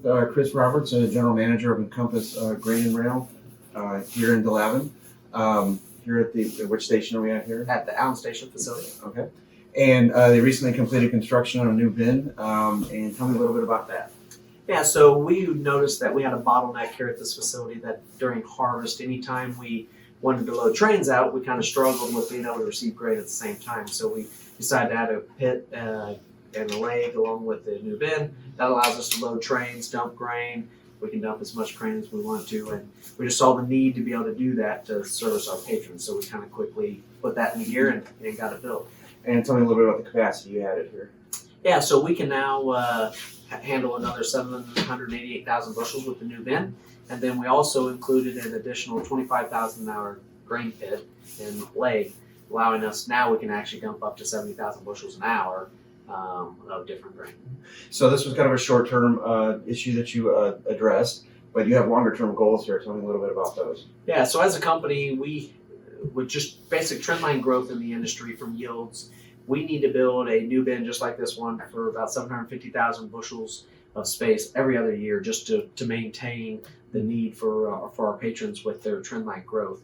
with Kris Roberts, General Manager of Encompass Grain and Rail here in Delavan. Here at which station are we at here? At the Allen Station facility. Okay. And they recently completed construction on a new bin. And tell me a little bit about that. Yeah, so we noticed that we had a bottleneck here at this facility that during harvest, anytime we wanted to load trains out, we kind of struggled with being able to receive grain at the same time. So we decided to add a pit and a leg along with the new bin. That allows us to load trains, dump grain. We can dump as much grain as we want to, and we just saw the need to be able to do that to service our patrons. So we kind of quickly put that in gear and got it built. And tell me a little bit about the capacity you added here. Yeah, so we can now handle another 788,000 bushels with the new bin, and then we also included an additional 25,000 hour grain pit and leg, allowing us now we can actually dump up to 70,000 bushels an hour of different grain. So this was kind of a short-term issue that you addressed, but you have longer-term goals here. Tell me a little bit about those. Yeah, so as a company, we, with just basic trendline growth in the industry from yields, we need to build a new bin just like this one for about 750,000 bushels of space every other year just to maintain the need for our patrons with their trendline growth.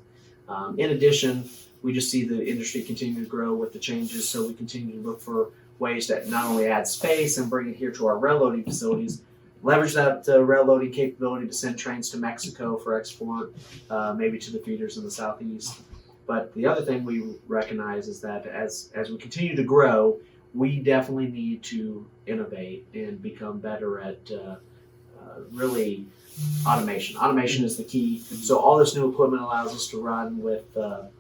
In addition, we just see the industry continue to grow with the changes, so we continue to look for ways that not only add space and bring it here to our rail loading facilities, leverage that rail loading capability to send trains to Mexico for export, maybe to the feeders in the southeast. But the other thing we recognize is that as we continue to grow, we definitely need to innovate and become better at really automation. Automation is the key. So all this new equipment allows us to run with the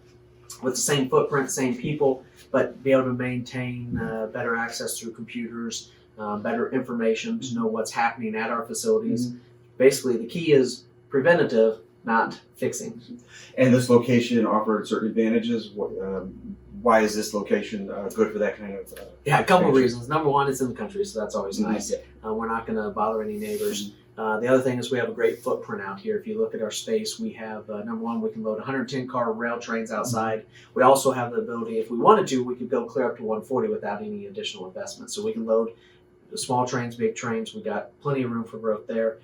same footprint, same people, but be able to maintain better access through computers, better information to know what's happening at our facilities. Mm-hmm. Basically, the key is preventative, not fixing. And this location offered certain advantages. Why is this location good for that kind of? Yeah, a couple of reasons. Number one, it's in the country, so that's always Mm-hmm. nice. We're not going to bother any neighbors. The other thing is we have a great footprint out here. If you look at our space, we have, number one, we can load 110 car rail trains outside. We also have the ability, if we wanted to, we could go clear up to 140 without any additional investment. So we can load the small trains, big trains. We got plenty of room for growth there.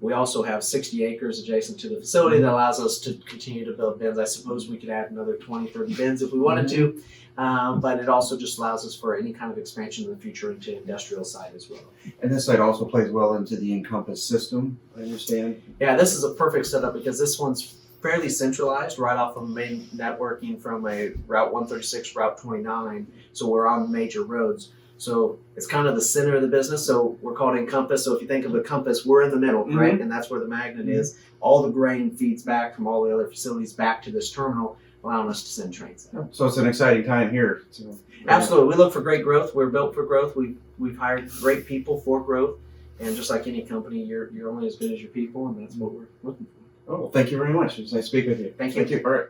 We also have 60 acres adjacent to the facility that allows us to continue to build bins. I suppose we could add another 20, 30 bins if we wanted to, but it also just allows us for any kind of expansion in the future into industrial side as well. And this site also plays well into the Encompass system, I understand. Yeah, this is a perfect setup because this one's fairly centralized right off of main networking from a Route 136, Route 29, so we're on major roads. So it's kind of the center of the business. So we're called Encompass. So if you think of a compass, we're in the middle, right? And that's where the magnet is. All the grain feeds back from all the other facilities back to this terminal, allowing us to send trains. So it's an exciting time here. So, absolutely. We look for great growth. We're built for growth. We've hired great people for growth. And just like any company, you're only as good as your people, and that's what we're looking for. Oh, well, thank you very much. It was nice to speak with you. Thank you. All right.